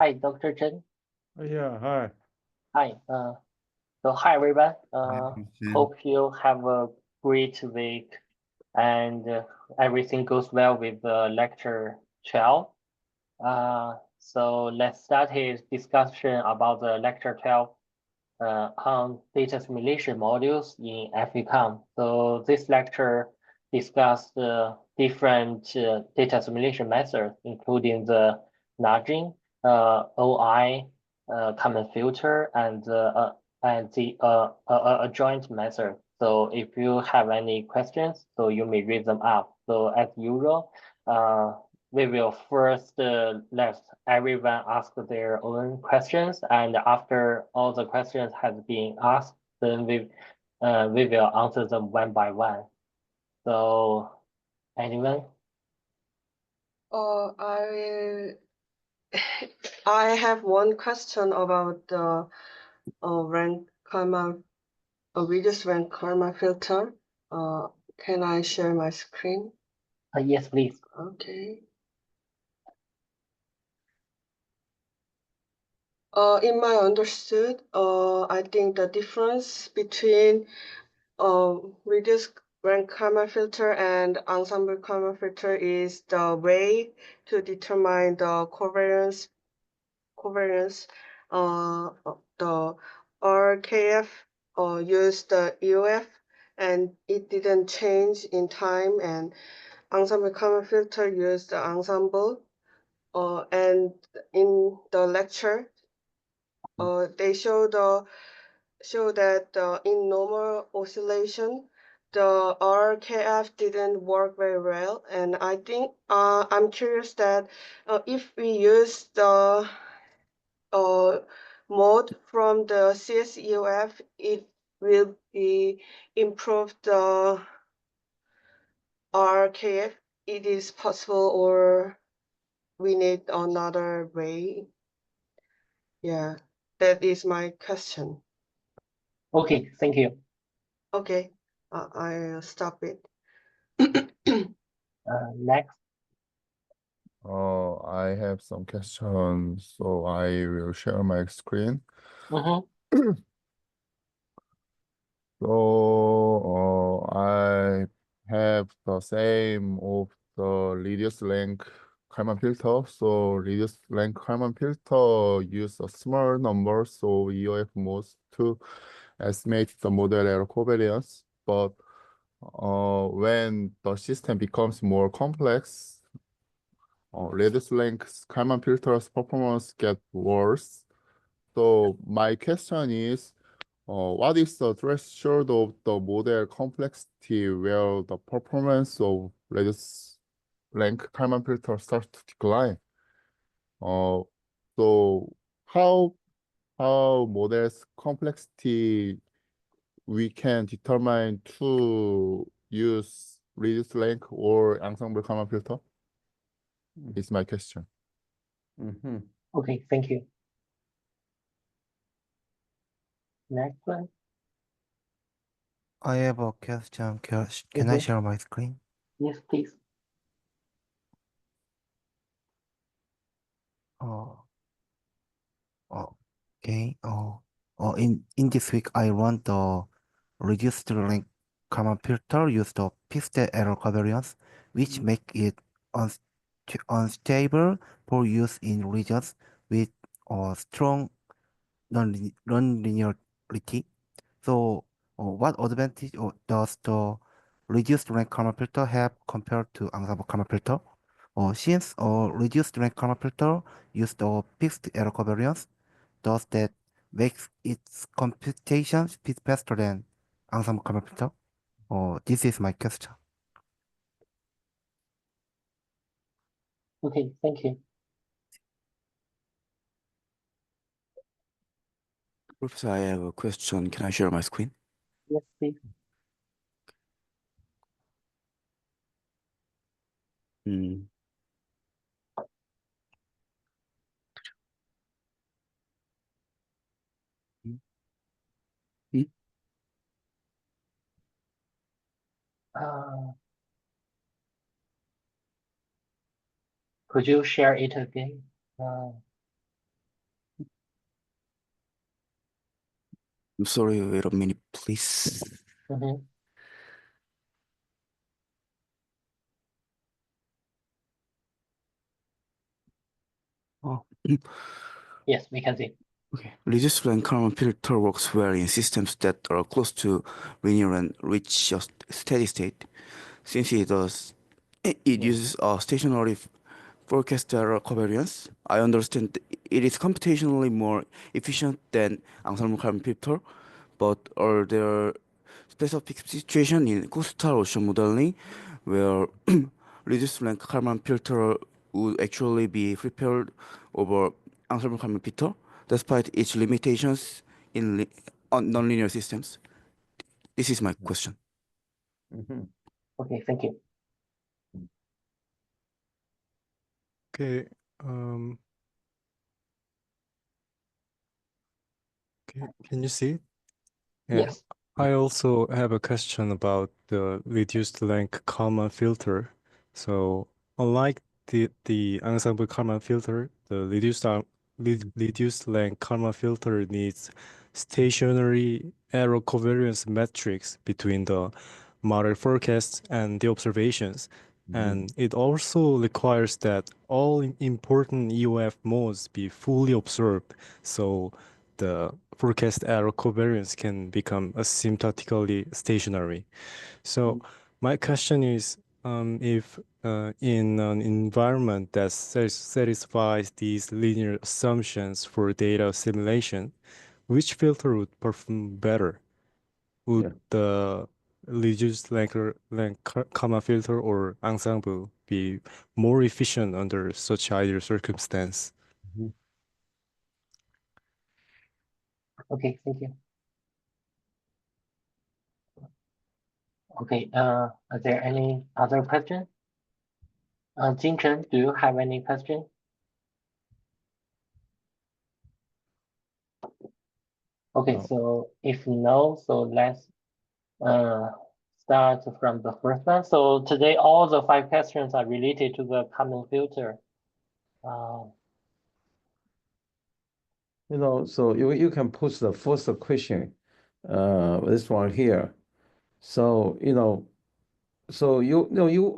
Hi, Dr. Chen. Yeah, hi. Hi. Hi everyone. Hi, Christian. Hope you have a great week and everything goes well with lecture 12. So let's start his discussion about the lecture 12 on data simulation modules in FVCOM. So this lecture discussed different data simulation methods, including the nudging, OI, common filter, and the adjoint method. So if you have any questions, so you may read them up. So as usual, we will first let everyone ask their own questions, and after all the questions has been asked, then we will answer them one by one. So anyone? I I have one question about the rank karma, reduced rank karma filter. Can I share my screen? Yes, please. Okay. In my understood, I think the difference between reduced rank karma filter and ensemble karma filter is the way to determine the covariance. The RKF used the EOF and it didn't change in time, and ensemble common filter used the ensemble. And in the lecture, they show that in normal oscillation, the RKF didn't work very well. And I think I'm curious that if we use the mode from the CSEOF, it will be improved the RKF. It is possible, or we need another way. Yeah, that is my question. Okay, thank you. Okay, I'll stop it. Next. I have some questions, so I will share my screen. Mm-hmm. So, I have the same of the reduced length Kalman filter. So, reduced length Kalman filter use a small number, so EOF modes to estimate the model error covariance. But when the system becomes more complex, reduced length Kalman filter's performance get worse. So my question is, what is the threshold of the model complexity where the performance of reduced length Kalman filter starts to decline? Uh, so how models complexity we can determine to use reduced length or ensemble Kalman filter? Is my question. Okay, thank you. Next one. I have a question. Can I share my screen? Yes, please. Okay. In this week, I run the reduced length common filter use the fixed error covariance, which make it unstable for use in regions with strong non-linearity. So, what advantage does the reduced rank karma filter have compared to ensemble karma filter? Since reduced rank karma filter use the fixed error covariance, does that makes its computation speed faster than ensemble karma filter? This is my question. Okay, thank you. Professor, I have a question. Can I share my screen? Yes, please. Could you share it again? I'm sorry, wait a minute, please. Mhm. Oh, Yes, we can see. okay. Reduced rank Kalman filter works well in systems that are close to linear and reach a steady state. Since it uses a stationary forecast error covariance, I understand it is computationally more efficient than ensemble Kalman filter, but are there specific situation in coastal ocean modeling where reduced rank Kalman filter would actually be prepared over ensemble Kalman filter, despite its limitations on nonlinear systems? This is my question. Mhm. Okay, thank you. Okay. Um, okay. Can you see it? Yeah. Yes. I also have a question about the reduced length Kalman filter. So unlike the ensemble Kalman filter, the reduced length Kalman filter needs stationary error covariance metrics between the model forecasts and the observations. And it also requires that all important EOF modes be fully observed. So the forecast error covariance can become asymptotically stationary. So my question is, if in an environment that satisfies these linear assumptions for data simulation, which filter would perform better? Would Yeah. the reduced comma filter or ensemble be more efficient under such ideal circumstance? Okay, thank you. Okay, are there any other questions? Jinchen, do you have any question? Okay, No. so if no, so let's start from the first one. So today, all the 5 questions are related to the common filter. So you can put the first question, this one here. So, you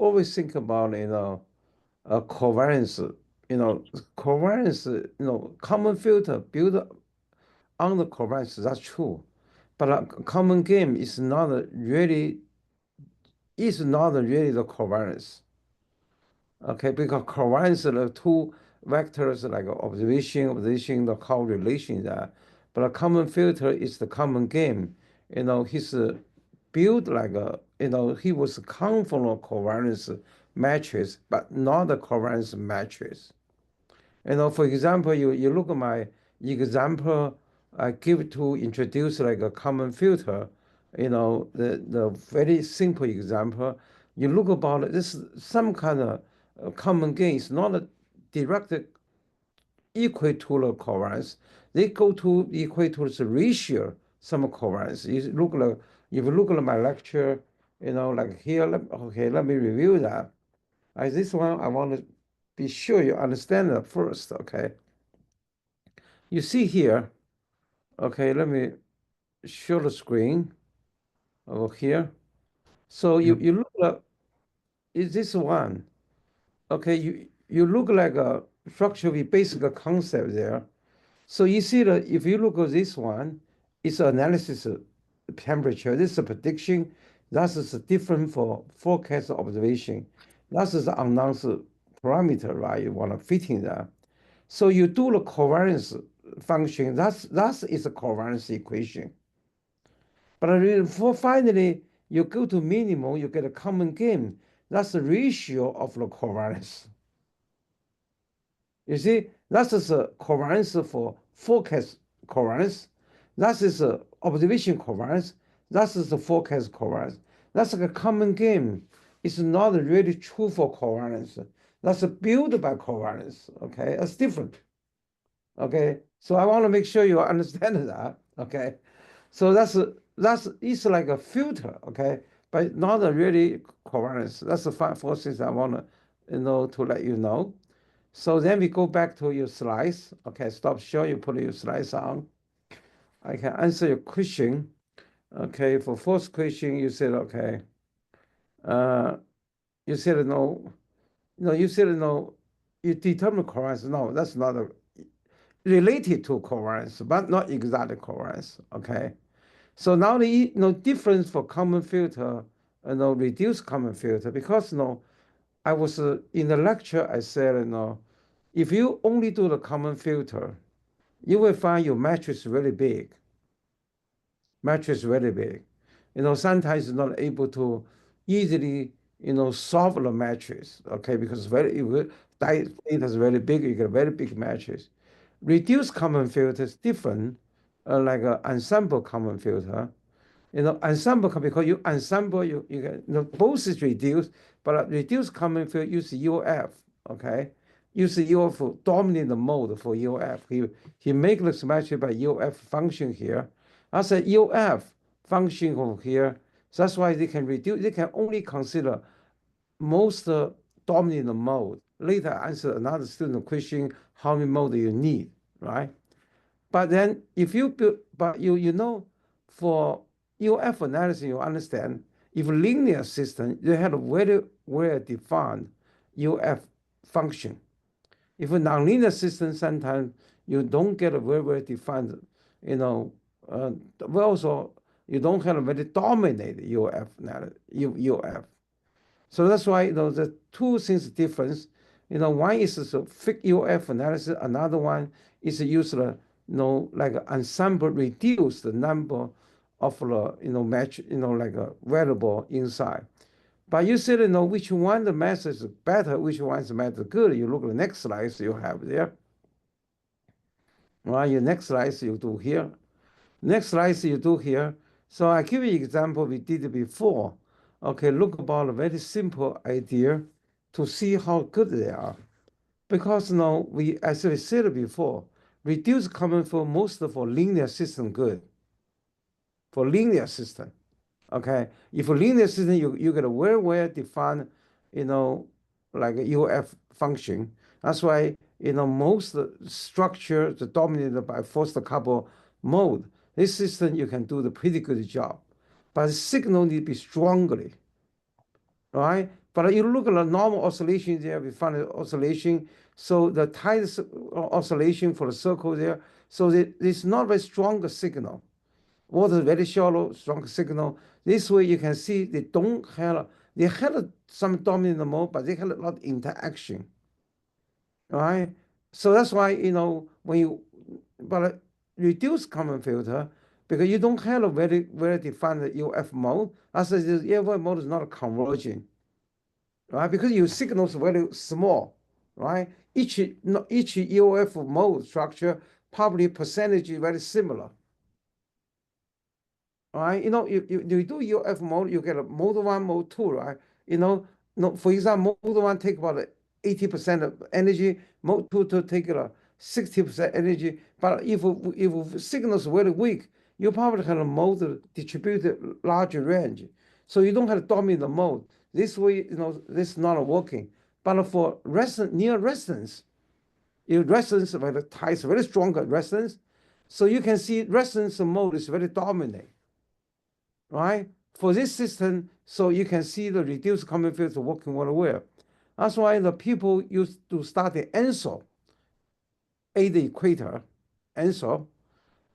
always think about, a covariance, common filter built on the covariance, that's true. But a common game is not really the covariance. Okay, because covariance the two vectors like observation, the correlation that. But a common filter is the common game. He's built like he was come from a covariance matrix, but not a covariance matrix. For example, you look at my example I give to introduce like a common filter, the very simple example. You look about this some kind of common gain is not a direct equal to the covariance. They go to equal to the ratio some covariance. If you look at my lecture, like here, okay, let me review that. This one I want to be sure you understand it first, okay? You see here, okay, let me show the screen over here. So you look at, is this one? Okay, you look like a structurally basic concept there. So you see that if you look at this one, it's analysis of temperature. This is a prediction. That is different for forecast observation. That is the announced parameter, right? You want to fit in that. So you do the covariance function. That is a covariance equation. But for finally, you go to minimum, you get a common gain. That's the ratio of the covariance. You see, that is a covariance for forecast covariance. That is a observation covariance. That is the forecast covariance. That's like a common gain. It's not really true for covariance. That's built by covariance. Okay, that's different. Okay, so I want to make sure you understand that. Okay, so it's like a filter. Okay, but not a really covariance. That's the first things I want to to let you know. So then we go back to your slides. Okay, stop showing you put your slides on. I can answer your question. Okay, for first question, you said okay. You said no. No, you said no. You determine covariance. No, that's not related to covariance, but not exact covariance. Okay. So now the difference for common filter and reduced common filter, because I was in the lecture I said if you only do the common filter, you will find your matrix really big. Matrix very big. Sometimes you're not able to easily solve the matrix. Okay, because data is very big, you get a very big matrix. Reduced common filter is different, like an ensemble common filter. Ensemble because you ensemble you get both is reduced, but reduced common field use UF, okay? Use UF for dominant mode for UF. He make this matrix by UF function here. As a UF function over here, so that's why they can reduce. They can only consider most dominant mode. Later answer another student question: how many mode do you need, right? But then if you build, but for UF analysis, you understand if linear system, they have a very well defined UF function. If a nonlinear system, sometimes you don't get a very well defined, well, also you don't have a very dominant UF UF. So that's why the two things difference. One is a fixed UF analysis, another one is use the like ensemble reduce the number of the match like a variable inside. But you said which one the method is better, which one is the method good. You look at the next slides you have there. Well, your next slides you do here. Next slide you do here. So I give you an example we did before. Okay, look about a very simple idea to see how good they are. Because we, as I said before, reduce common for most for linear system good. For linear system, okay? If a linear system, you get a very well defined, like a UF function. That's why, most structure is dominated by first couple mode. This system, you can do the pretty good job. But the signal need to be strongly, right? But you look at the normal oscillation there, we find an oscillation. So the tightest oscillation for the circle there, so it's not very strong signal. Water is very shallow, strong signal. This way you can see they had some dominant mode, but they had a lot of interaction, right? So that's why, when but reduce common filter, because you don't have a very, very defined UF mode, as the UF mode is not converging, right? Because your signal is very small, right? Each UF mode structure, probably percentage is very similar. Right? You do UF mode, you get a mode 1, mode 2, right? For example, mode 1 take about 80% of energy, mode 2 to take 60% energy. But if signals very weak, you probably have a mode distributed larger range. So you don't have dominant mode. This way, this is not working. But for near resonance, resonance very tight, very strong resonance. So you can see resonance mode is very dominant. Right? For this system, so you can see the reduced common filter working very well. That's why the people used to study ENSO, the equator, ENSO.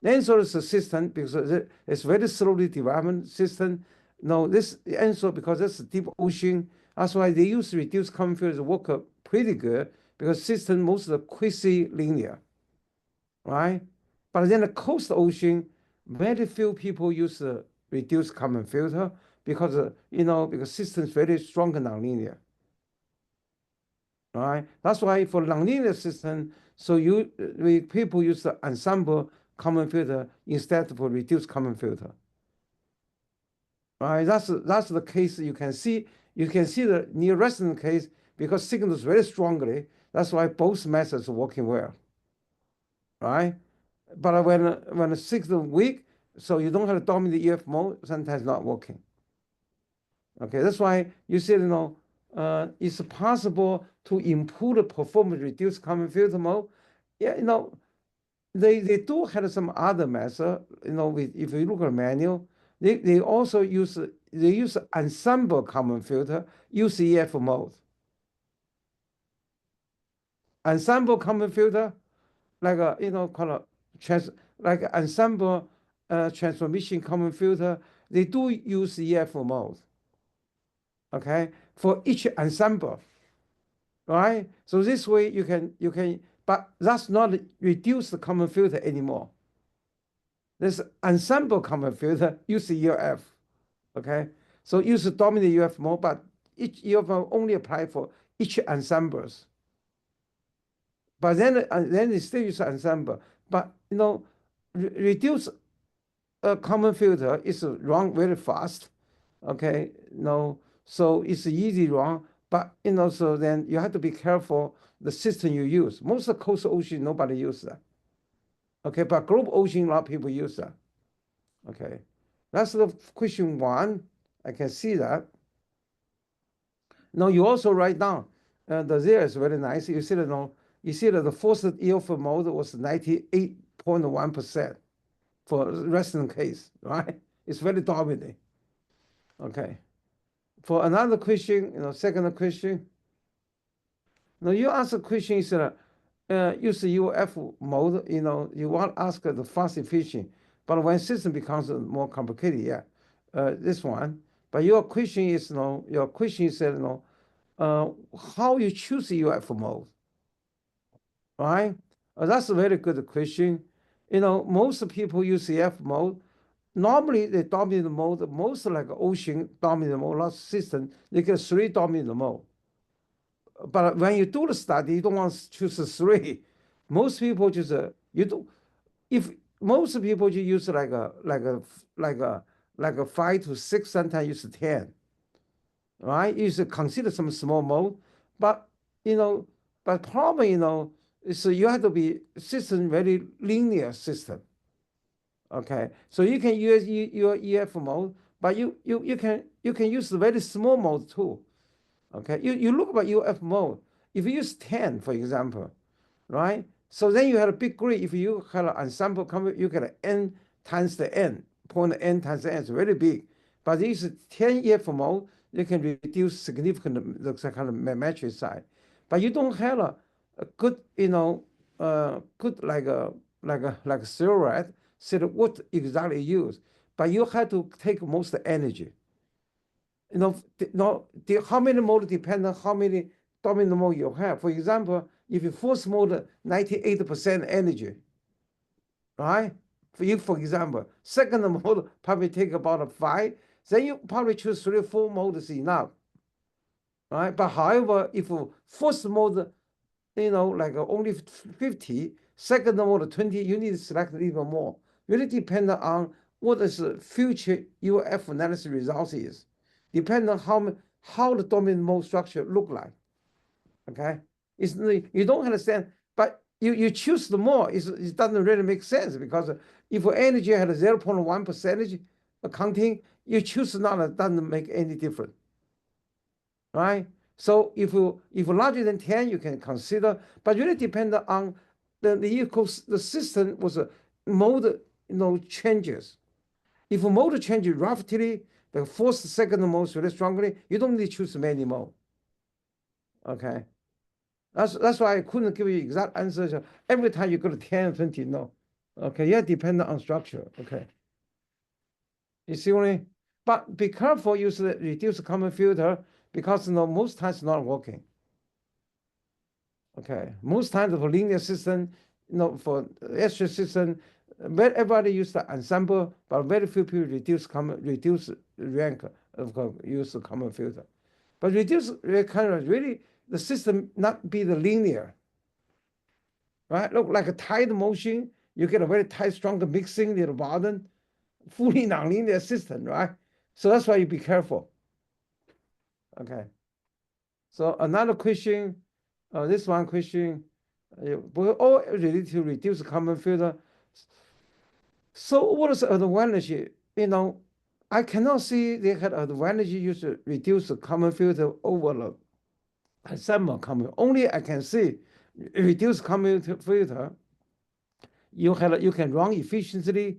ENSO is a system because it's very slowly development system. No, this ENSO, because it's a deep ocean, that's why they use reduced common filter to work pretty good because system most of the quasi-linear, right? But then the coast ocean, very few people use the reduced common filter because because system is very strong and nonlinear. All right, that's why for nonlinear system, so people use the ensemble common filter instead of reduced common filter. All right, that's the case you can see. You can see the near resonance case because signals very strongly. That's why both methods are working well. All right. But when the signal weak, so you don't have a dominant EF mode, sometimes not working. Okay, that's why you said it's possible to improve the performance, reduce common filter mode. Yeah, they do have some other method, if you look at the manual, they also use ensemble common filter, use EF mode. Ensemble common filter, like called like ensemble transformation common filter, they do use EF mode. Okay, for each ensemble, right? So this way you can, but that's not reduce the common filter anymore. This ensemble common filter use UF, okay? So use the dominant UF mode, but each UF only apply for each ensembles. But then it still use ensemble. But reduce a common filter is run very fast, okay? So it's easy run, but so then you have to be careful the system you use. Most of the coastal ocean nobody use that, okay? But global ocean a lot of people use that. Okay, that's the question 1. I can see that. Now you also write down the there is very nice. You see that the forced yield mode was 98.1% for resting case, right? It's very dominant. Okay. For another question, second question. Now you ask a question is use the UF mode. You want to ask the fast efficient. But when system becomes more complicated, yeah, this one. But your question is, how you choose the UF mode, right? That's a very good question. Most people use the F mode. Normally, the dominant mode, most like ocean dominant mode, lot system, they get 3 dominant mode. But when you do the study, you don't want to choose 3. Most people just if most people you use like a 5 to 6, sometimes use 10, right? You should consider some small mode, but problem is you have to be system very linear system. Okay, so you can use your EF mode, but you can use the very small mode too. Okay, you look at UF mode. If you use 10, for example, right? So then you have a big grid. If you have an ensemble, you get n times the n, point n times the n. It's very big. But this 10 EF mode, you can reduce significant the kind of metric side. But you don't have a good, good like a steroid, said what exactly use. But you have to take most energy. How many mode depend on how many dominant mode you have. For example, if you force mode 98% energy, right? For example, second mode probably take about 5, then you probably choose 3 or 4 modes enough, right? But however, if first mode, like only 50, second mode 20, you need to select even more. Really depend on what is the future UF analysis results is. Depend on how the dominant mode structure look like. Okay, you don't understand, but you choose the more. It doesn't really make sense because if energy had a 0.1% accounting, you choose none. It doesn't make any difference, right? So if larger than 10, you can consider, but really depend on the system was a mode changes. If a mode changes rapidly, the first, second mode really strongly, you don't need to choose many mode. Okay. That's why I couldn't give you exact answers. Every time you go to 10, 20, no. Okay, yeah, dependent on structure. Okay. You see what I mean? But be careful, use the reduced common filter because most times it's not working. Okay, most times for linear system, for extra system, everybody use the ensemble, but very few people reduce rank of use the common filter. But reduce kind of really the system not be the linear, right? Look like a tide motion, you get a very tight, stronger mixing near the bottom, fully nonlinear system, right? So that's why you be careful. Okay. So another question, this one question, we all related to reduce common filter. So what is the advantage? I cannot see they had advantage use to reduce the common filter over the ensemble common. Only I can see reduce common filter you can run efficiently,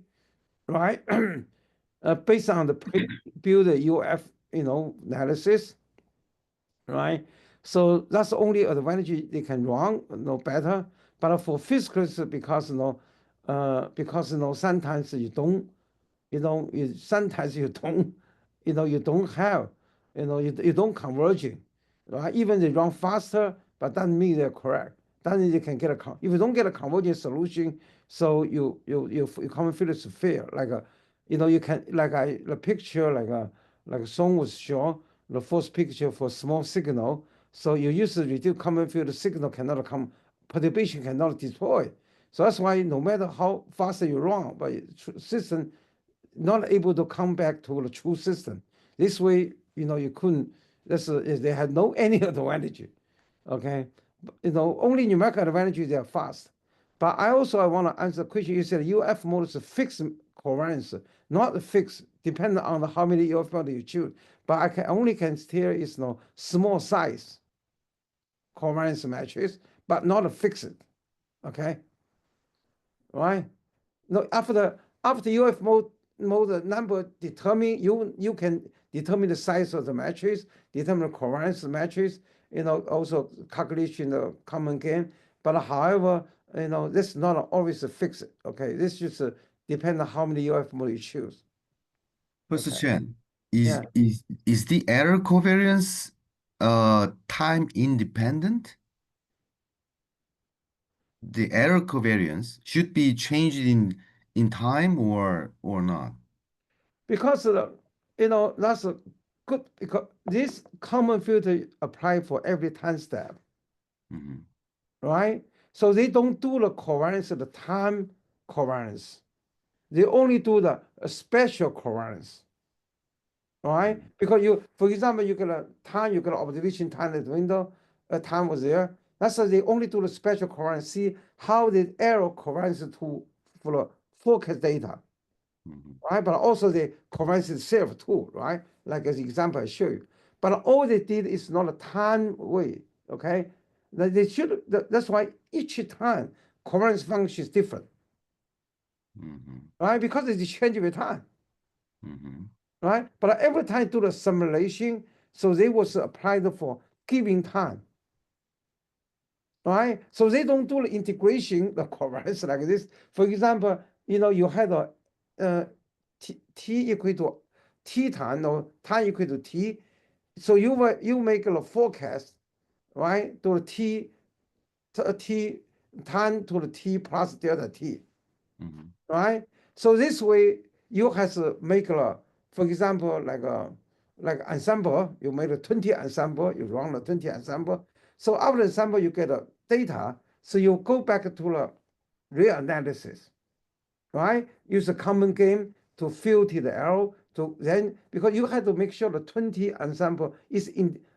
right? Based on the pre-built UF, analysis, right? So that's the only advantage they can run no better. But for physicals, because sometimes you don't, sometimes you don't, you don't have, you don't converging, right? Even they run faster, but doesn't mean they're correct. Then you can get if you don't get a convergent solution, so your common filters fail. Like you can the picture like a song was shown, the first picture for small signal. So you use the reduced common field signal cannot come, perturbation cannot destroy. So that's why no matter how fast you run, but system not able to come back to the true system. This way, you couldn't. They had no any advantage. Okay, only numerical advantage they are fast. But I want to answer the question. You said UF mode is a fixed covariance, not fixed, depending on how many UF mode you choose. But I can tell it's small size covariance matrix, but not a fixed. Okay, right? No, after UF mode number determine you can determine the size of the matrix, determine the covariance of the matrix, also calculation the common gain. But however, this is not always a fixed. Okay, this just depends on how many UF mode you choose. Professor Okay. Chen, Yeah. is the error covariance time independent? The error covariance should be changed in time or not? Because that's a good, because this common filter apply for every time step. Mhm. Right? So they don't do the covariance of the time covariance. They only do the spatial covariance. Right? Because for example, you get a time, you get an observation time at the window, a time was there. That's why they only do the spatial covariance, see how the error covariance for the forecast data. Right? But also the covariance itself too, right? Like as example I show you. But all they did is not a time way, okay? They should. That's why each time covariance function is different, right? Because it change with time, right? But every time do the simulation, so they was applied for given time, right? So they don't do the integration, the covariance like this. For example, you had a t equal to t time or time equal to t. So you make a forecast, right? To the t time to the t plus delta t, right? So this way you have to make for example, like ensemble, you made a 20 ensemble, you run the 20 ensemble. So after ensemble, you get a data. So you go back to the real analysis, right? Use a common game to filter the error to then, because you have to make sure the 20 ensemble is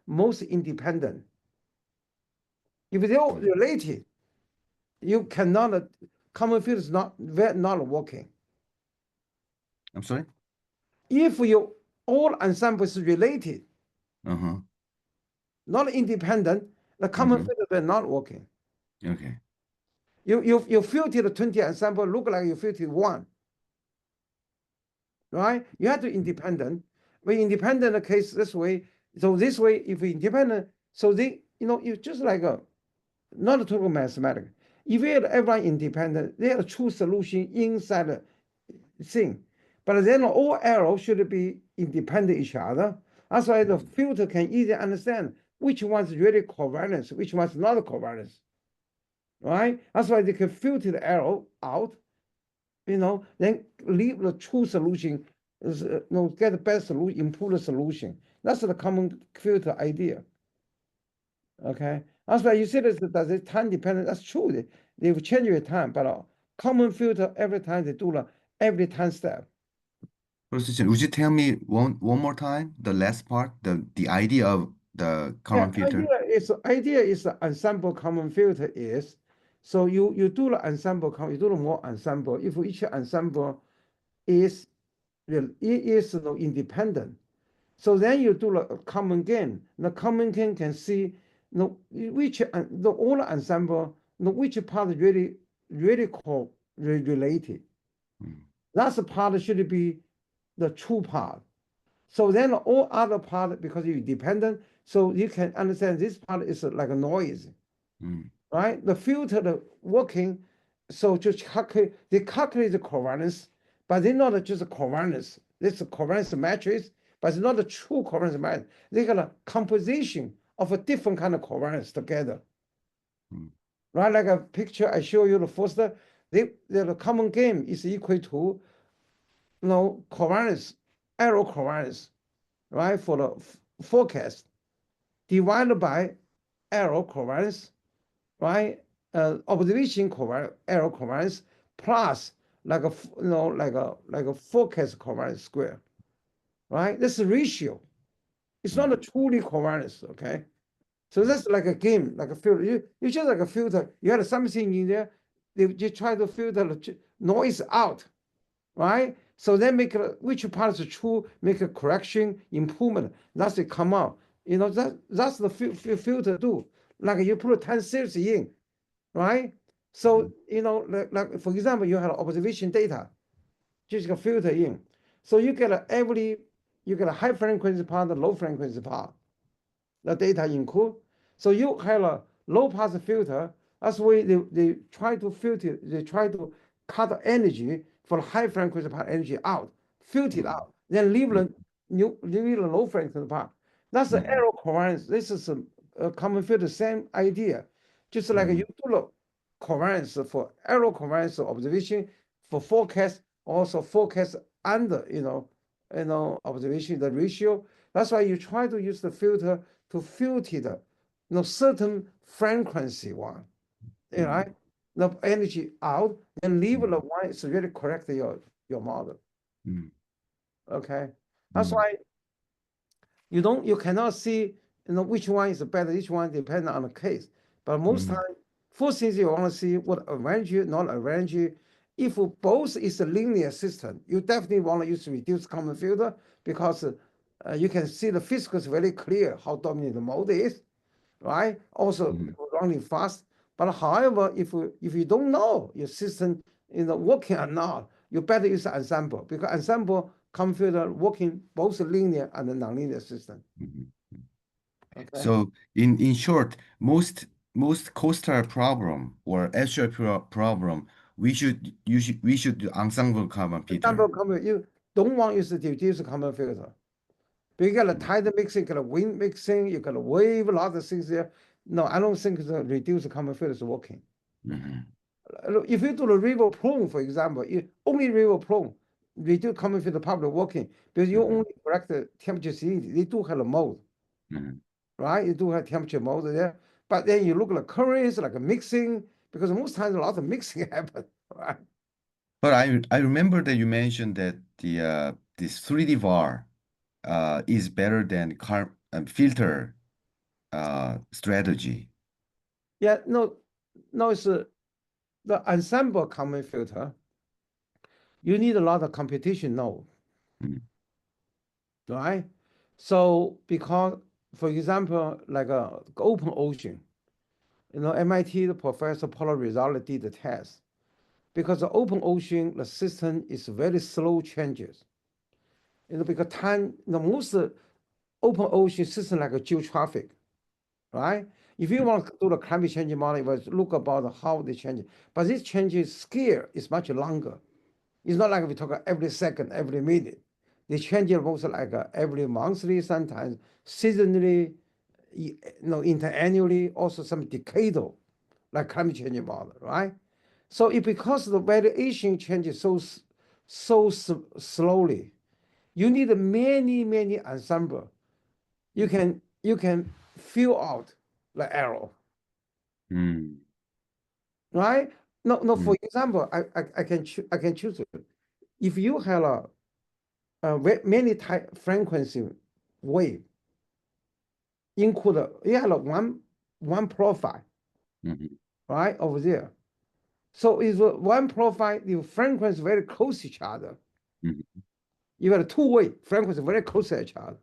most independent. If they're related, you cannot, common field is not working. I'm sorry? If your all ensemble is related, Uh-huh. not independent, the common field is not working. Okay. You filter the 20 ensemble, look like you filtered one, right? You have to independent. When independent case this way, so this way, if independent, so they, you just like not a total mathematics. If you had everyone independent, they have a true solution inside the thing. But then all arrows should be independent each other. That's why the filter can easily understand which one's really covariance, which one's not covariance. Right? That's why they can filter the arrow out, then leave the true solution, get the best solution, improve the solution. That's the common filter idea. Okay, that's why you see this that it's time dependent. That's true. They've changed with time, but common filter every time they do every time step. Professor Chen, would you tell me one more time the last part, the idea of the common filter? Idea is the ensemble common filter is, so you do the ensemble, you do the more ensemble. If each ensemble is independent, so then you do the common gain. The common gain can see which all ensemble, which part really related. Mm. That's the part should be the true part. So then all other part, because you're dependent, so you can understand this part is like a noise, Mm. right? The filter the working, so just calculate, they calculate the covariance, but they're not just a covariance. This is a covariance matrix, but it's not a true covariance matrix. They got a composition of a different kind of covariance together. Mm. Right, like a picture I show you the first, the common game is equal to, covariance, error covariance, right, for the forecast divided by error covariance, right, observation covariance, error covariance plus like a like a forecast covariance square, right? This is ratio. It's not a truly covariance, okay? So that's like a game, like a filter. You just like a filter. You had something in there, you try to filter the noise out, right? So then make which part is true, make a correction, improvement. That's it come out. That's the filter do. Like you put 10 cells in, right? So like for example, you have observation data, just a filter in. So you get a high frequency part, a low frequency part. The data include. So you have a low pass filter. That's why they try to filter, they try to cut energy for high frequency part energy out, filter it out, then leave the low frequency part. That's the error covariance. This is a common filter, same idea. Just like you do the covariance for error covariance observation, for forecast, also forecast under observation, the ratio. That's why you try to use the filter to filter the certain frequency one, right? The energy out and leave the one is really correct your model. Mm. Okay, that's why you cannot see which one is better. Each one depends on the case. But most time, first things you want to see what arrange it, not arrange it. If both is a linear system, you definitely want to use reduced common filter because you can see the physics very clear how dominant the mode is, right? Also running fast. But however, if you don't know your system working or not, you better use ensemble because ensemble common filter working both linear and the nonlinear system. Okay. So in short, most coastal problem or estuary problem, we should do ensemble common filter. Ensemble common, you don't want use the diffuse common filter. But you got a tide mixing, you got a wind mixing, you got a wave, a lot of things there. No, I don't think the reduced common filter is working. If you do the river prone, for example, only river prone, reduced common filter probably working because you only correct the temperature salinity. They do have a mode, right? You do have temperature mode there. But then you look at the currents, like a mixing, because most times a lot of mixing happen, right? But I remember that you mentioned that the this 3D VAR is better than filter strategy. Yeah, no, it's the ensemble common filter. You need a lot of computation node, right? So because, for example, like a open ocean, MIT the professor Paul Rizal did the test. Because the open ocean, the system is very slow changes. Because most open ocean system like a geotraffic, right? If you want to do the climate change model, you must look about how they change. But this changes scale is much longer. It's not like we talk every second, every minute. They change it most like every monthly, sometimes seasonally, interannually, also some decadal, like climate change model, right? So because the variation changes so slowly, you need many ensemble. You can fill out the error, right? No. For example, I can choose it. If you have many type frequency wave, include you have one profile, right over there. So is one profile, the frequency very close to each other. You got a two-way frequency very close to each other.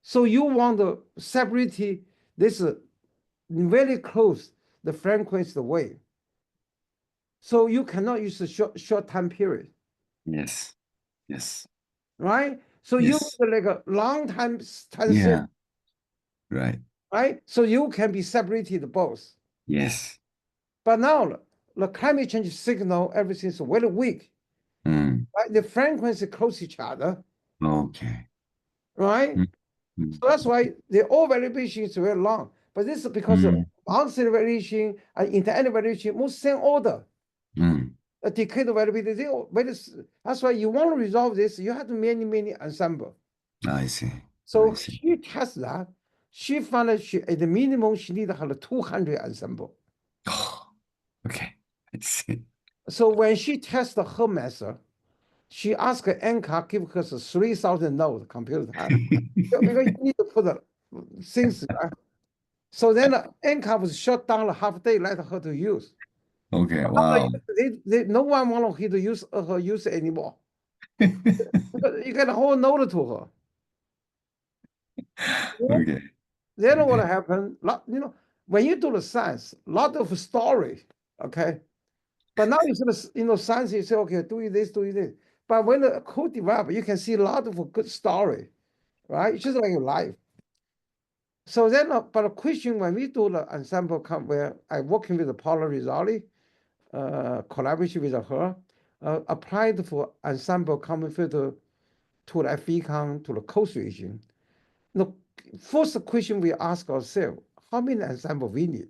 So you want to separate this very close the frequency the wave. So you cannot use a short time period, Yes. Yes. right? So you Yes. need like a long time time Yeah. series, Right. right? So you can be separated both. Yes. But now the climate change signal, everything is very weak, Mm. right? The frequency close each other, Okay. right? Mm. Mm. So that's why the all variation is very long. But this is because of Mm. onset variation and inter variation, most same order. Mm. A decade variability, that's why you want to resolve this, you have to many ensemble. I see. So I see. she tests that. She found that she at the minimum she need to have 200 ensemble. Oh, okay. I see. So when she tested her method, she asked NCAR give her 3,000 node computer time. Because you need to put the things. So then NCAR was shut down a half day, let her to use. Okay. Wow. No one want her to use anymore. Because you get a whole node to her. Okay. Then what Okay. happened? When you do the science, lot of story, okay. But now science, you say, okay, doing this. But when the code develop, you can see a lot of good story, right? It's just like your life. So then, but the question when we do the ensemble where I working with Paula Rizzoli, collaboration with her, applied for ensemble common filter to the FVCOM to the coast region. The first question we ask ourselves, how many ensemble we need?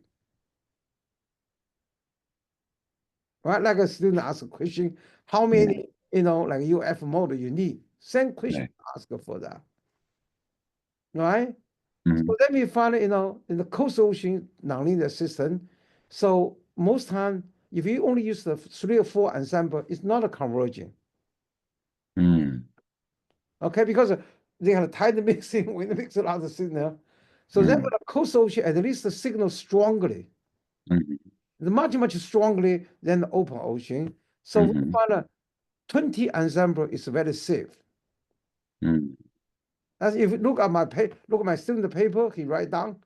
Right? Like a student ask a question, how many, like UF model you need? Same question Right. ask for that. Right? Mhm. So then we find, in the coastal ocean nonlinear system, so most time, if you only use the 3 or 4 ensemble, it's not a converging. Mm. Okay, because they have tide mixing, wind mix a lot of signal. So then for the coastal ocean, at least the signal strongly. Mhm. Much strongly than the open ocean. So we Mhm. found 20 ensemble is very safe. Mm. As if you look at my student paper, he write down,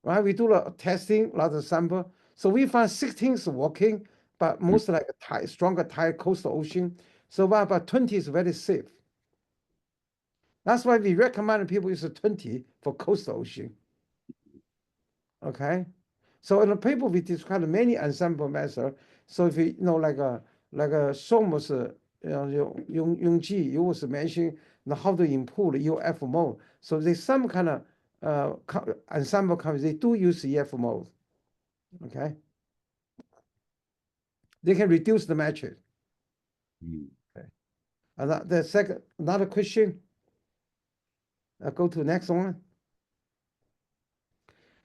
right? We do the testing, lot of sample. So we find 16 is working, but most like a stronger tide coastal ocean. So about 20 is very safe. That's why we recommend people use 20 for coastal ocean. Okay. So in the paper we describe many ensemble methods. So if you like a Somus, Yongji, you was mentioning how to improve the UF mode. So there's some kind of ensemble companies, they do use the EF mode. Okay. They can reduce the matrix. Mm. Okay. And another question. I'll go to the next one.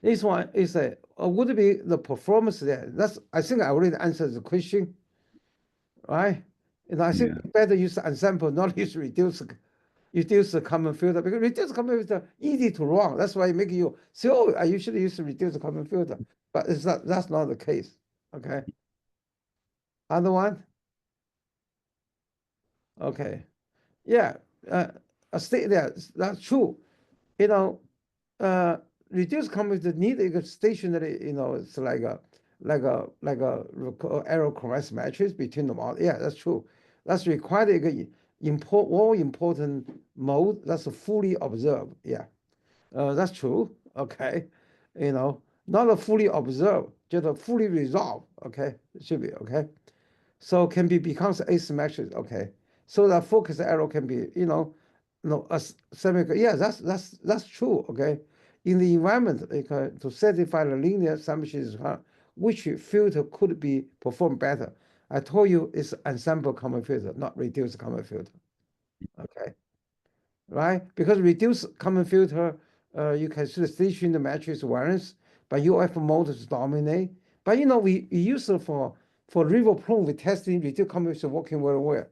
This one is would it be the performance there? I think I already answered the question, right? And I think Yeah. better use ensemble, not use reduce the common filter, because reduce common filter easy to run. That's why it make you say, oh, I usually use reduce common filter, but that's not the case. Okay. Other one. Okay. Yeah. I stay there. That's true. You know, reduced computer need a stationary, it's like a error correct matrix between the model. Yeah, that's true. That's required a all important mode that's fully observed. Yeah, that's true. Okay, not a fully observed, just a fully resolved. Okay, it should be okay. So can becomes asymmetric. Okay, so the focus error can be, no, yeah, that's true. Okay, in the environment, to satisfy the linear summations, which filter could be performed better. I told you it's ensemble common filter, not reduced common filter. Okay, right? Because reduced common filter, you can see the station the matrix variance, but UF mode is dominate. But we use it for river plume with testing reduced common filter working very well.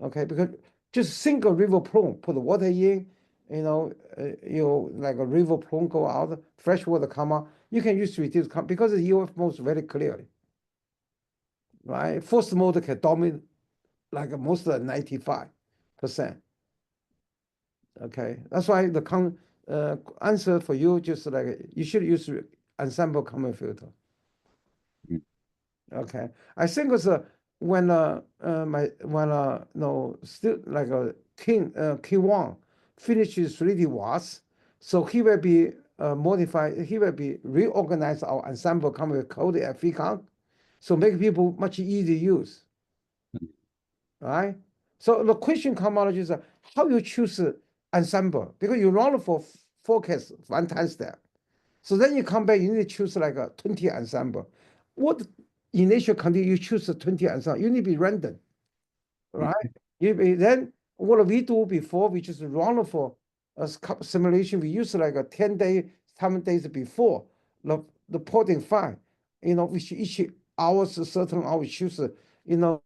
Okay, because just single river plume, put the water in, like a river plume go out, fresh water come out, you can use reduced because the UF mode is very clearly, right? First mode can dominate like most of 95%. Okay, that's why the answer for you just like you should use ensemble common filter. Mm. Okay, I think it's no still like a King Wang finishes 3D watts, so he will be modified. He will be reorganize our ensemble come with code at FVCOM, so make people much easier to use. Right? So the question comes is how you choose ensemble because you run for forecast one time step. So then you come back, you need to choose like a 20 ensemble. What initial condition you choose a 20 ensemble? You need to be random, right? Then what we do before, we just run for a simulation. We use like a 10-day time days before the porting file. Which each hours, a certain hour, we choose, in the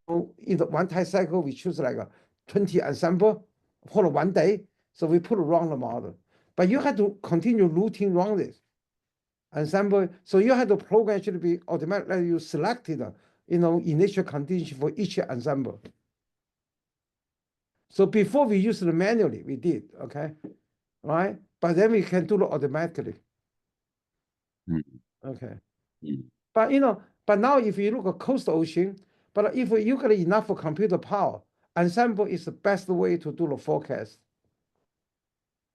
one time cycle, we choose like a 20 ensemble for 1 day. So we put around the model. But you have to continue routine run this ensemble. So you have the program should be automatically you selected, initial condition for each ensemble. So before we used it manually, we did, okay, right? But then we can do it automatically, okay. But now if you look at coastal ocean, but if you got enough computer power, ensemble is the best way to do the forecast.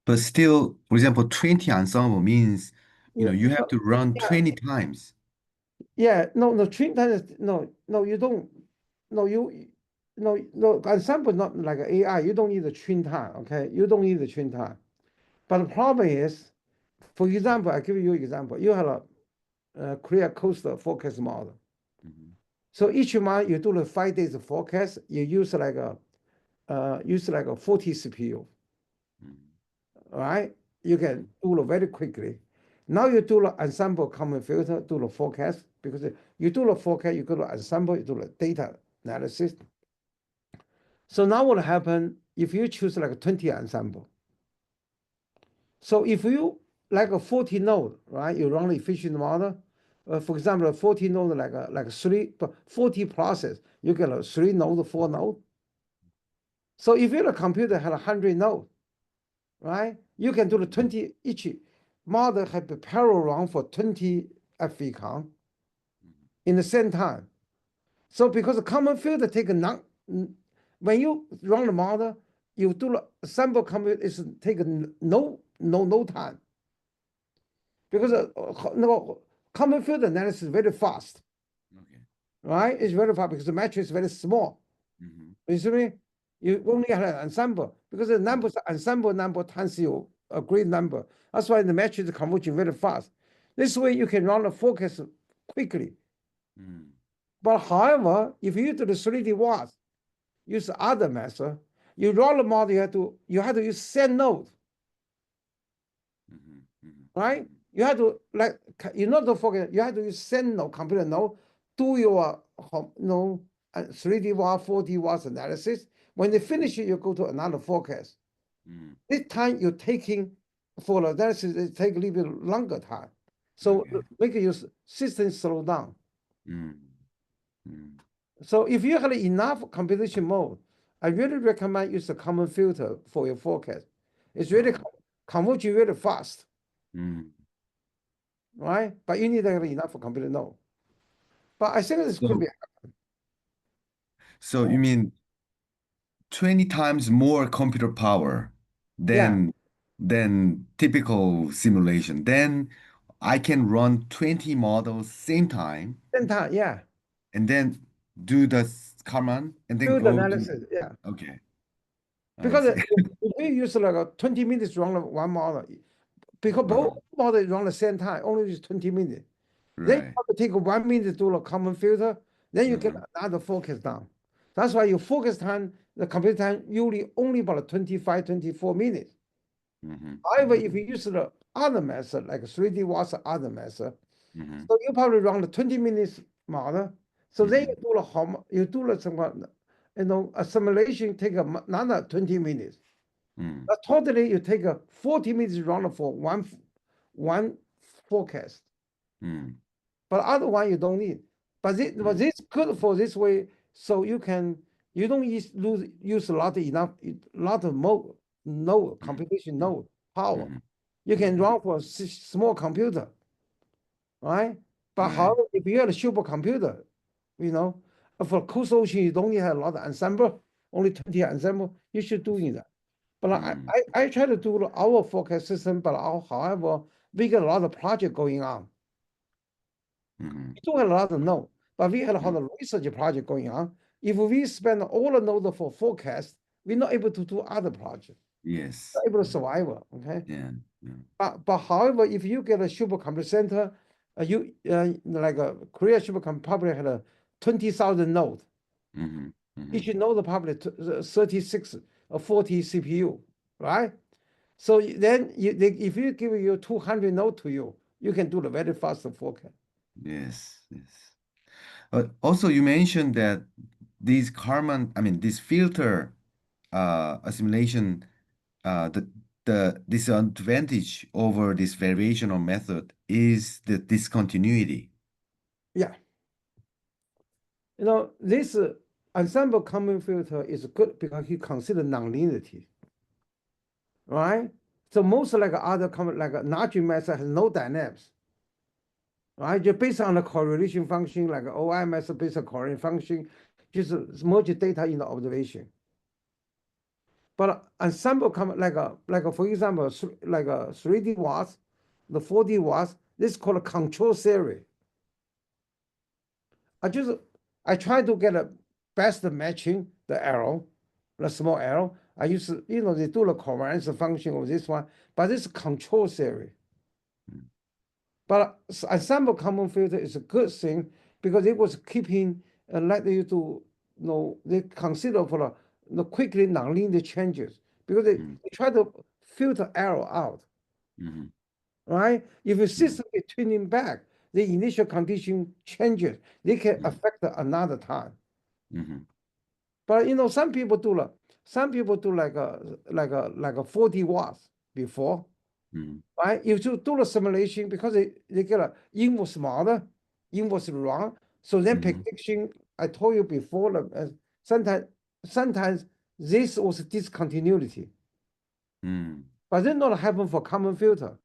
But still, for example, 20 ensemble means, you have to run Yeah. 20 times. Yeah, no, twin time no, you don't, no, ensemble not like AI. You don't need the twin time, okay? You don't need the twin time. But the problem is, for example, I give you an example. You have a clear coastal forecast model. So each month you do the 5 days of forecast. You use like a 40 CPU, right? You can do it very quickly. Now you do the ensemble common filter, do the forecast, because you do the forecast, you go to ensemble, you do the data analysis. So now what happen if you choose like a 20 ensemble? So if you like a 40 node, right? You run the efficient model. For example, a 40 node like 40 process, you get a 3 node, 4 node. So if your computer had 100 node, right? You can do the 20 each model have a parallel run for 20 FVCOM in the same time. So because the common filter take when you run the model, you do the sample computer is take no time. Because no common filter analysis is very fast. Okay. Right? It's very fast because the matrix is very small. You see me? You only have an ensemble because the numbers ensemble number times you a great number. That's why the matrix converging very fast. This way you can run the focus quickly. But however, if you do the 3D watts, use other method, you run the model, you have to use send node. Right? You have to don't forget, you have to use send node, computer node, do your 3D watt, 4D watts analysis. When they finish it, you go to another forecast. This time you're taking for the analysis, it take a little bit longer time. So make your system slow down. So if you have enough computation mode, I really recommend use the common filter for your forecast. It's really converging really fast. Right? But you need to have enough for computer node. But I think this could be. So you mean 20 times more computer power than typical simulation. Then I can run 20 models same time. Same time, yeah. And then do the command and then Do the go analysis, yeah. Okay. Because if we use like a 20 minutes run one model, because both models run the same time, only use 20 minutes. Then you have to take 1 minute to do a common filter, then you get another focus down. That's why your focus time, the computer time, usually only about 25, 24 minutes. However, if you use the other method, like 3D watts other method, so you probably run the 20 minutes model. So then you do a simulation, take another 20 minutes. But totally you take a 40 minutes run for one forecast. But other one you don't need. But this good for this way, so you don't use a lot of node computation node power. You can run for a small computer, right? But however, if you have a supercomputer, you know. For coastal ocean, you don't have a lot of ensemble, only 20 ensemble. You should doing that. But I try to do our forecast system, but however, we got a lot of project going on. We do have a lot of node, but we had a lot of research project going on. If we spend all the node for forecast, we're not able to do other projects. Yes. Not able to survive. Okay. Yeah. But however, if you get a supercomputer center, you like a Korea supercomputer probably had a 20,000 node. Each node probably 36 or 40 CPU, right? So then if you give you 200 node to you, you can do the very fast forecast. Yes. Also, you mentioned that this filter assimilation, the disadvantage over this variational method is the discontinuity. Yeah. This ensemble common filter is good because you consider nonlinearity, right? So most like other common, like a Naji method has no dynamics, right? Just based on the correlation function, like OI method based on correlation function, just merge data in the observation. But ensemble common, for example, like a 3D watts, the 4D watts, this is called a control theory. I try to get a best matching the arrow, the small arrow. I use, they do the covariance function of this one, but this is control theory. But ensemble common filter is a good thing because it was keeping, let you to, they consider for the quickly nonlinear changes because they try to filter error out, right? If the system is tuning back, the initial condition changes, they can affect another time. But some people do like a 40 watts before, right? If you do the simulation because they get a inverse model, inverse wrong. So then prediction, I told you before, sometimes this was discontinuity. But then not happen for common filter.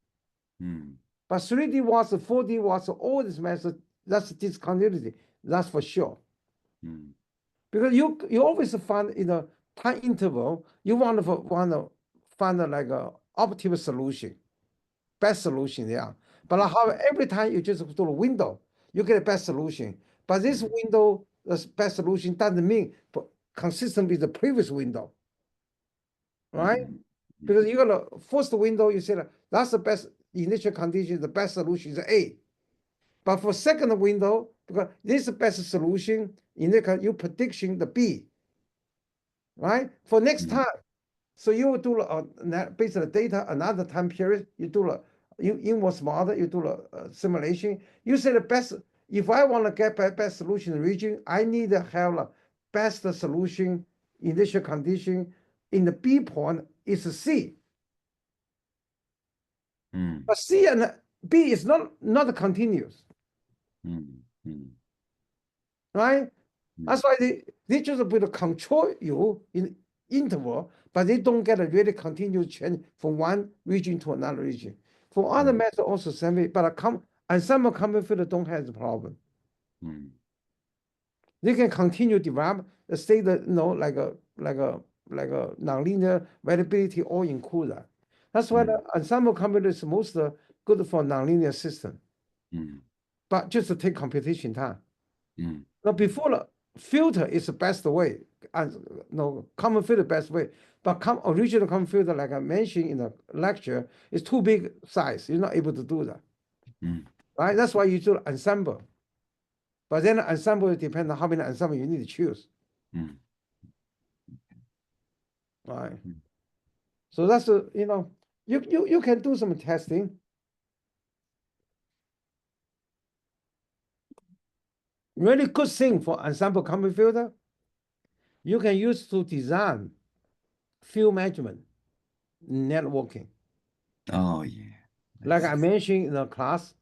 But 3D watts, 4D watts, all this method, that's discontinuity. That's for sure. Because you always find in a time interval, you want to find like a optimal solution, best solution, yeah. But however, every time you just do a window, you get a best solution. But this window, the best solution doesn't mean consistent with the previous window, right? Because you got a first window, you say that's the best initial condition, the best solution is A. But for second window, because this is the best solution, you prediction the B, right? For next time, so you will do based on the data, another time period, you do inverse model, you do a simulation. You say the best, if I want to get best solution in the region, I need to have the best solution, initial condition in the B point is C. But C and B is not continuous. Right? That's why they just will control you in interval, but they don't get a really continuous change from one region to another region. For other methods also same way, but ensemble common filter don't have the problem. They can continue develop, stay like a nonlinear variability all include that. That's why the ensemble common filter is most good for nonlinear system. But just to take computation time. Now before the filter is the best way, common filter best way, but original common filter, like I mentioned in the lecture, is too big size. You're not able to do that. Right? That's why you do ensemble. But then ensemble depends on how many ensemble you need to choose. Right. So that's you can do some testing. Really good thing for ensemble common filter, you can use to design field management networking. Oh yeah. Like I mentioned in the class.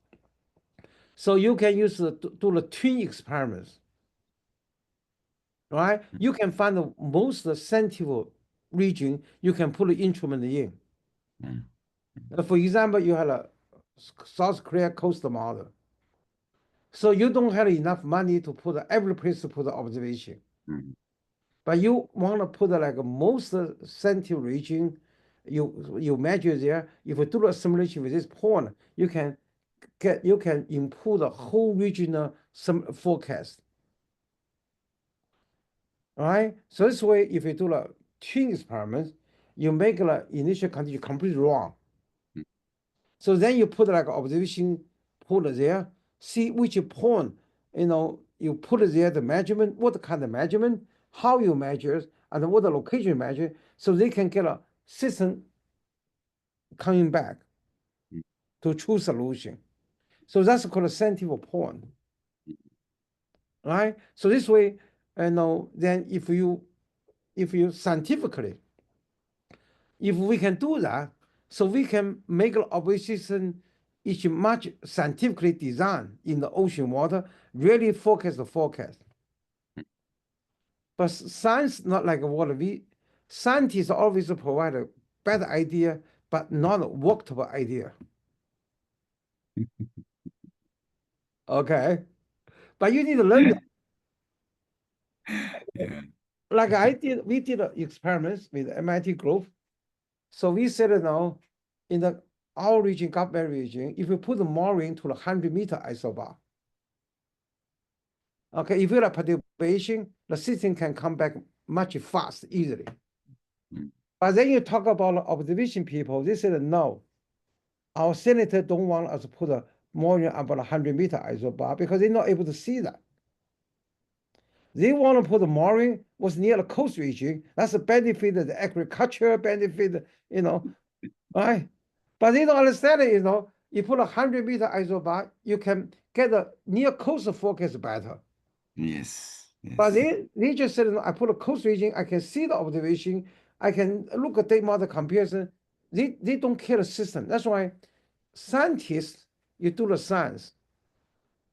So you can use do the twin experiments. Right? You can find the most sensitive region, you can put the instrument in. For example, you had a South Korea coastal model. So you don't have enough money to put every place to put the observation. Mhm. But you want to put like most sensitive region, you measure there. If you do a simulation with this point, you can improve the whole regional some forecast. All right. So this way, if you do the twin experiments, you make the initial condition completely wrong. So then you put like observation put there, see which point, you put there the measurement, what kind of measurement, how you measure, and what the location measure, so they can get a system coming back to true solution. So that's called a scientific point. Right? So this way, then if you scientifically, if we can do that, so we can make the observation is much scientifically designed in the ocean water, really focus the forecast. But science not like what scientists always provide a better idea, but not a workable idea. Okay, but you need to learn that. Yeah. Like we did experiments with the MIT group. So we said, in our region, Gulf Valley region, if you put the mooring to the 100-meter isobar, okay, if you have perturbation, the system can come back much fast, easily. Mm. But then you talk about the observation people, they said, no, our senator don't want us to put a mooring about 100-meter isobar because they're not able to see that. They want to put the mooring was near the coast region. That's a benefit of the agriculture benefit, right? But they don't understand it, You put a 100-meter isobar, you can get a near coast focus better. Yes. Yes. But they just said, I put a coast region, I can see the observation, I can look at data model comparison. They don't care the system. That's why scientists, you do the science.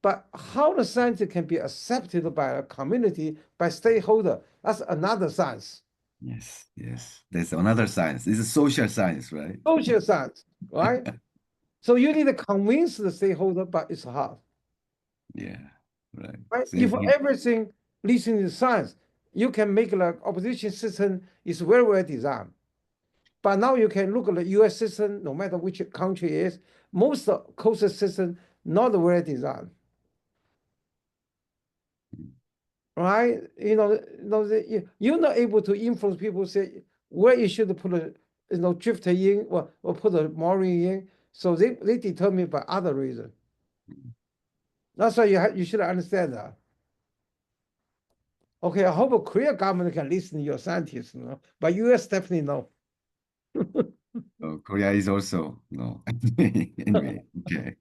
But how the science can be accepted by a community, by stakeholder, that's another science. Yes. Yes. That's another science. It's a social science, right? Social science, right? So you need to convince the stakeholder, but it's hard. Yeah. Right. Right? Same If here. everything listening to science, you can make the opposition system is very well designed. But now you can look at the US system, no matter which country it is, most coastal system not well designed. Right? You're not able to influence people say where you should put a drifter in or put a mooring in. So they determine by other reason. That's why you should understand that. Okay, I hope a Korean government can listen to your scientists, but US definitely no. Oh, Korea is also no. Anyway, okay.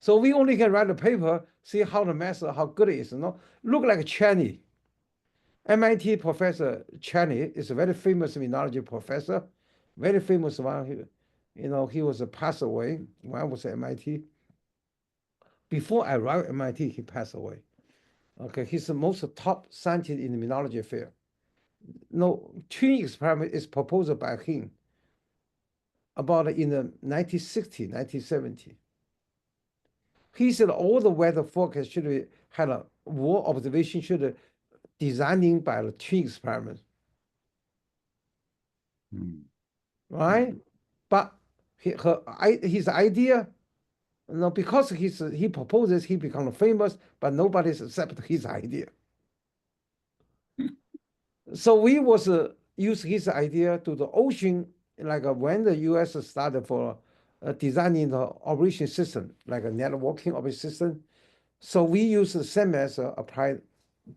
So we only can write a paper, see how the method, how good it is. Look like Cheney. MIT professor Cheney is a very famous immunology professor, very famous one. He was passed away when I was at MIT. Before I arrived at MIT, he passed away. Okay, he's the most top scientist in the immunology field. Twin experiment is proposed by him about in the 1960, 1970. He said all the weather forecast should be had a war observation should designing by the twin experiment, right? But his idea, because he proposes, he becomes famous, but nobody's accept his idea. So we was use his idea to the ocean, like when the U.S. started for designing the operation system, like a networking operation system. So we use the same method applied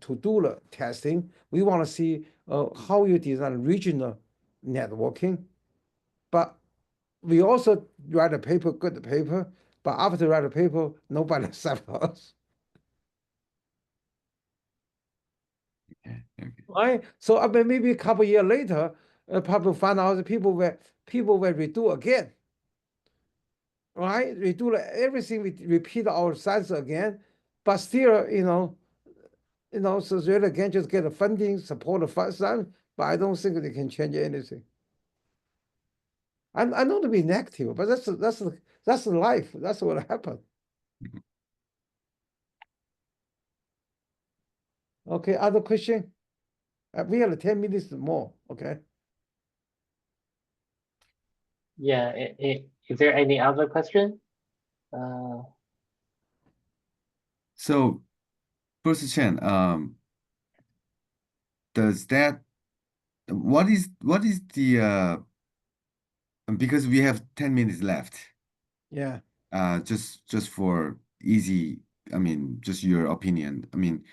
to do the testing. We want to see how you design regional networking. But we also write a paper, good paper, but after write a paper, nobody accepts us. Okay. Right? So maybe a couple years later, probably find out that people will redo again. Right? Redo everything, we repeat our science again, but still, so they again just get the funding, support the science, but I don't think they can change anything. I know to be negative, but that's life. That's what happened. Okay, other question? We have 10 minutes more, okay? Yeah, is there any other question? So, Professor Chen, does that what is the because we have 10 minutes left, Yeah, just for easy, I mean, just your opinion. I mean,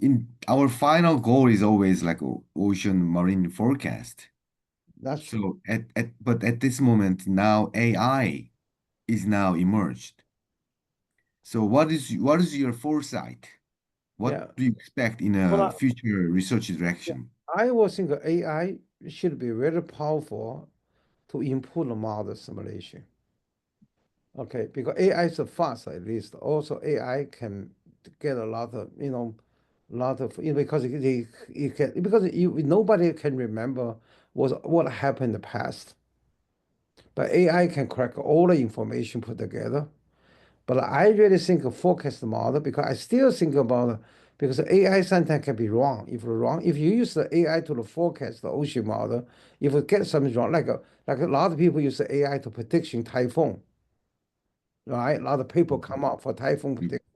in our final goal is always like ocean marine forecast. that's true. So but at this moment now AI is now emerged. So what is your foresight? Yeah. What do you expect in Well, a future research yeah, direction? I was think AI should be very powerful to improve the model simulation. Okay, because AI is fast at least. Also, AI can get a lot of, because it can, because nobody can remember what happened in the past. But AI can crack all the information put together. But I really think a forecast model because I still think about because AI sometimes can be wrong. If you're wrong, if you use the AI to the forecast the ocean model, if you get something wrong, like a lot of people use the AI to prediction typhoon, right? A lot of people come up for typhoon Mm, prediction,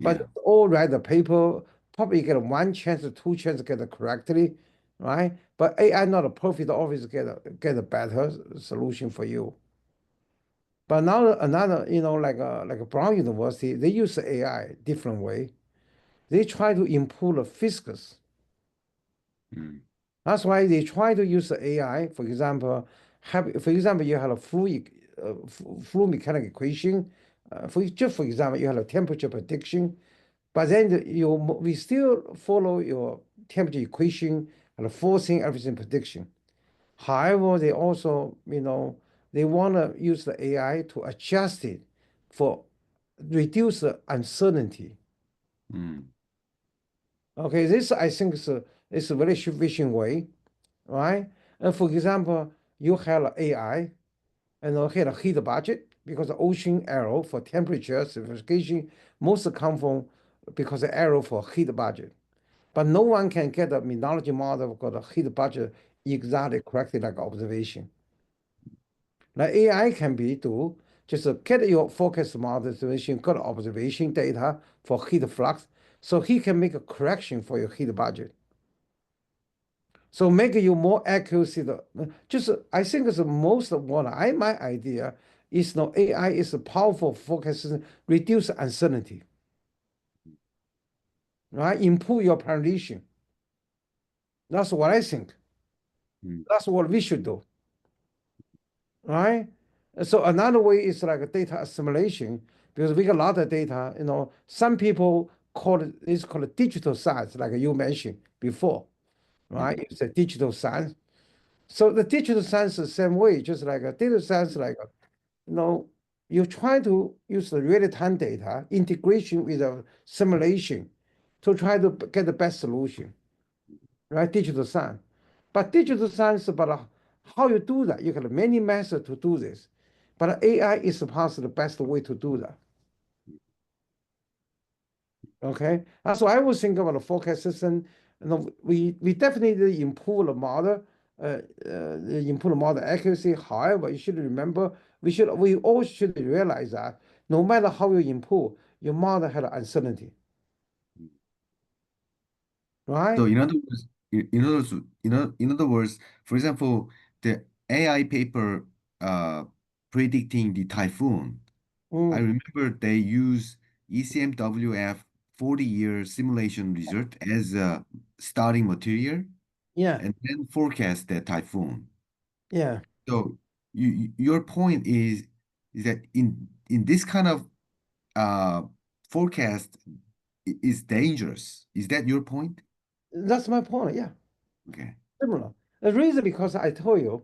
but yeah. all right, the paper probably get one chance or two chance to get it correctly, right? But AI not a perfect, always get a better solution for you. But now another, like a Brown University, they use the AI different way. They try to improve the physics. Mm, That's why they try to use the AI. For example, you have a fluid mechanical equation. For example, you have a temperature prediction, but then we still follow your temperature equation and forcing everything prediction. However, they also, they want to use the AI to adjust it for reduce the uncertainty. mm, Okay, this I think is a very efficient way, right? And for example, you have a AI and you have a heat budget because the ocean arrow for temperature certification most come from because the arrow for heat budget. But no one can get a methodology model for the heat budget exactly correctly like observation. Now AI can be to just get your focus model situation, got observation data for heat flux, so he can make a correction for your heat budget. So make you more accuracy. Just I think it's the most of what my idea is no AI is a powerful focus, reduce uncertainty, right? Improve your prediction. That's what I think. mm, That's what we should do, right? So another way is like a data assimilation because we got a lot of data. Some people call it's called digital science, like you mentioned before, right? mm, It's a digital science. So the digital science is the same way, just like a data science, like you know, you try to use the real-time data integration with a simulation to try to get the best solution, right? Digital science. But digital science is about how you do that. You got many methods to do this. But AI is possibly the best way to do that. Okay, that's why I was thinking about the forecast system. We definitely improve the model accuracy. However, you should remember we all should realize that no matter how you improve, your model has uncertainty, So right? in other words, in other words, for example, the AI paper uh, predicting the typhoon, I Mm, remember they use ECMWF 40-year simulation result as a starting material yeah, and then forecast the typhoon. yeah. So your point is that in this kind of uh, forecast is dangerous. Is that your point? That's my point. Yeah, Okay. similar. The reason because I told you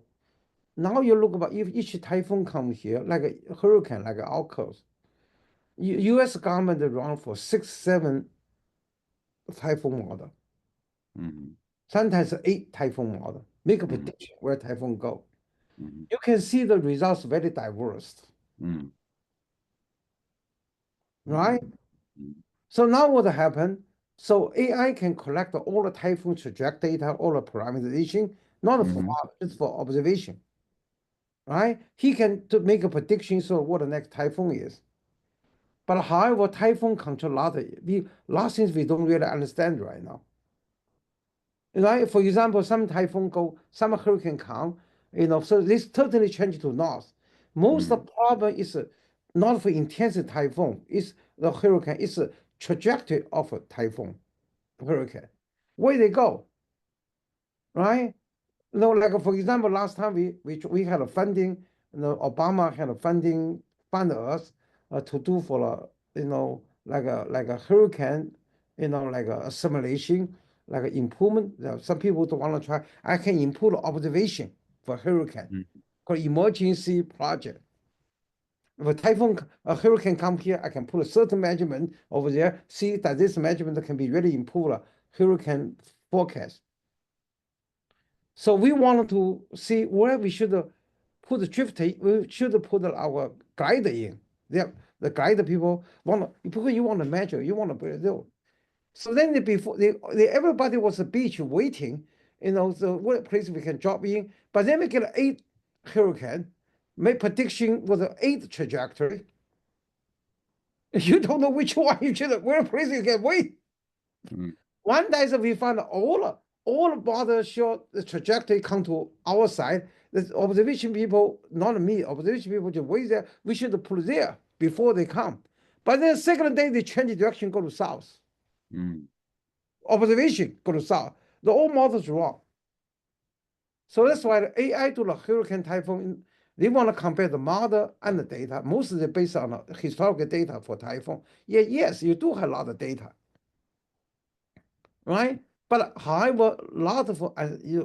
now you look about if each typhoon comes here like a hurricane, like an outcoast. U.S. government run for 6, 7 typhoon model, Hmm. sometimes 8 typhoon model. Make a Hmm. prediction where typhoon go. Hmm. You can see the results very diverse. Hmm. right? Mm. So now what happened? So AI can collect all the typhoon trajectory data, all the parameterization, not for Mhm. just for observation, right? He can to make a prediction so what the next typhoon is. But however, typhoon control lot of things we don't really understand right now. Right? For example, some typhoon go, some hurricane come, so this totally change to north. Most of the problem is not for intense typhoon, it's the hurricane, it's a trajectory of a typhoon, hurricane. Where they go, right? Like for example, last time we had a funding, Obama had a fund us to do for like a hurricane, like a simulation, like an improvement. Some people don't want to try. I can improve observation for hurricane, Mm. called emergency project. If a hurricane come here, I can put a certain measurement over there, see that this measurement can be really improve a hurricane forecast. So we wanted to see where we should put the drift. We should put our guide in. The guide people because you want to measure, you want to do. So then before everybody was at the beach waiting, so what place we can drop in. But then we get 8 hurricane, make prediction with an 8 trajectory. You don't know which one you should, where place you can wait. Mm. One day we found all border show the trajectory come to our side. The observation people, not me, observation people just wait there. We should put there before they come. But then second day they change direction, go to south. Mm. Observation go to south. The old model is wrong. So that's why the AI to the hurricane typhoon, they want to compare the model and the data. Mostly based on the historical data for typhoon. Yeah, yes, you do have a lot of data, right? But however, a lot of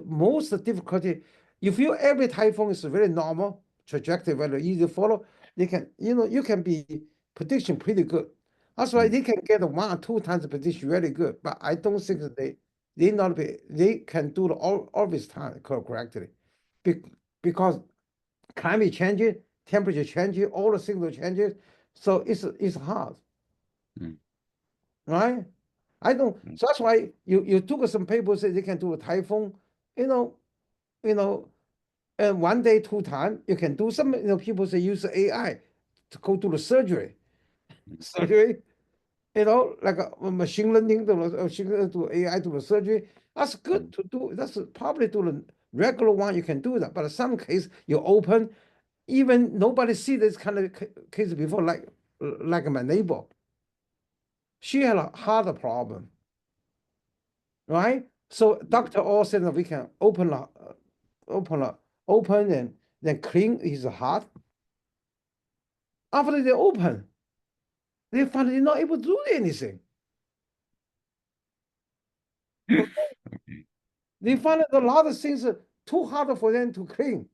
most difficulty, if you every typhoon is very normal trajectory, very easy to follow, they can you can be prediction pretty good. That's why they can get 1 or 2 times the prediction really good. But I don't think that they can do the always time correctly, because climate changes, temperature changes, all the signal changes, so it's hard, Mm. right? I don't. So that's why you took some people say they can do a typhoon, you know, you know, and 1 day, 2 times you can do some. People say use AI to go do the surgery, surgery. Like a machine learning, to AI to the surgery. That's good to do. That's probably to the regular one you can do that. But in some case you open, even nobody see this kind of case before. Like my neighbor, she had a heart problem, right? So doctor all said that we can open and then clean his heart. After they open, they find they're not able to do anything. They find that a lot of things are too hard for them to clean.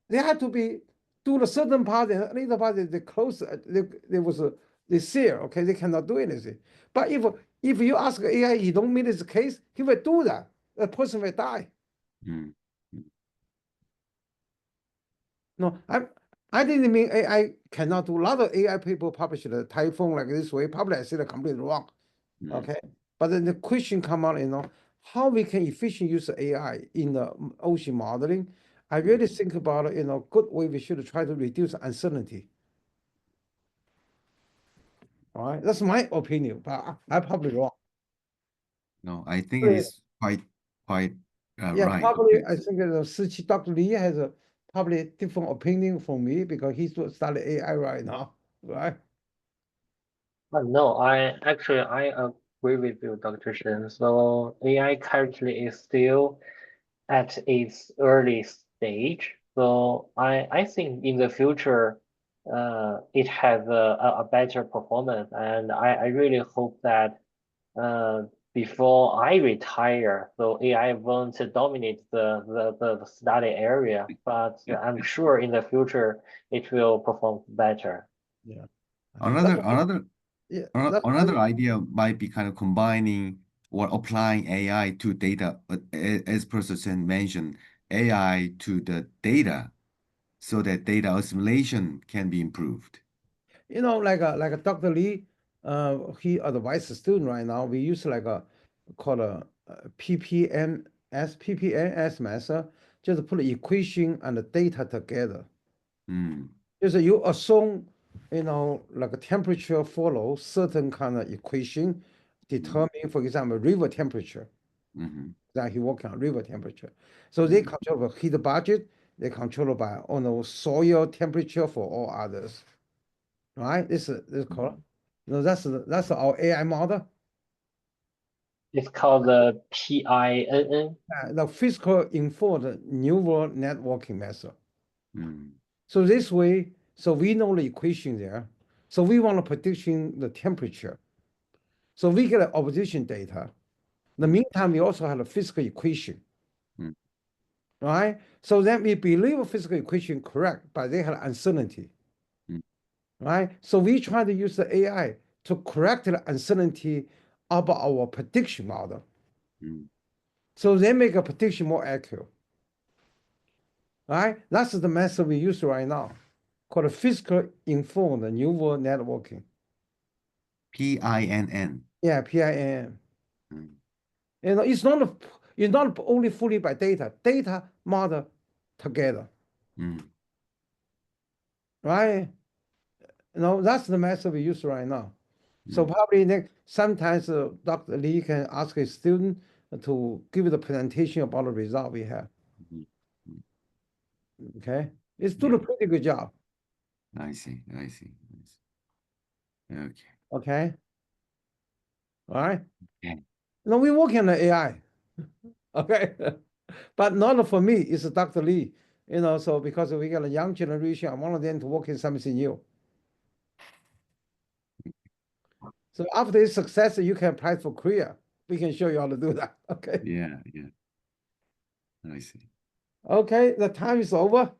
They had to be do the certain part and another part they close. There was they seal. Okay, they cannot do anything. But if you ask AI, he don't meet this case, he will do that. The person will die. Mm. No, I didn't mean AI cannot do. A lot of AI people publish the typhoon like this way. Probably I said it completely wrong. Mm. Okay, but then the question come out, how we can efficiently use AI in the ocean modeling. I really think about it, good way we should try to reduce uncertainty. All right, that's my opinion, but I'm probably wrong. No, I think it Yeah. is quite Yeah, right. probably I because- think Dr. Lee has a probably different opinion from me because he's studying AI right now, right? No, I agree with you, Dr. Shen. So AI currently is still at its early stage. So I think in the future, it has a better performance, and I really hope that before I retire, so AI won't dominate the study area, but I'm sure in the future it will perform better. Yeah. Another That's, another yeah, ano- that's another idea might be kind of combining or applying AI to data, as Professor mentioned, AI to the data so that data assimilation can be improved. You know, like a Dr. Lee, he advised the student right now. We use like a called a PPMS method, just put the equation and the data together. Just you assume, you know, like a temperature follow certain kind of equation, determine, for example, river temperature. That he working on river temperature. So they control the heat budget, they control by soil temperature for all others. Right? This is correct. No, that's our AI model. It's called the PINN. The physical informed neural networking method. So this way, so we know the equation there. So we want to prediction the temperature. So we get the observation data. In the meantime, we also have a physical equation. Right? So then we believe a physical equation correct, but they have uncertainty. Right? So we try to use the AI to correct the uncertainty of our prediction model. So they make a prediction more accurate. Right? That's the method we use right now, called physical informed neural networking. PINN. Yeah, PIN. You know, it's not only fully by data model together. Right? You know, that's the method we use right now. So probably sometimes Dr. Lee can ask a student to give the presentation about the result we have. Okay, it's doing a pretty good job. I see. Okay. Okay. All right. Okay. No, we work on the AI. Okay. But not for me, it's Dr. Lee. You know, so because we got a young generation, I want them to work in something new. So after it's success, you can apply for Korea. We can show you how to do that. Okay. Yeah. I see. Okay, the time is over.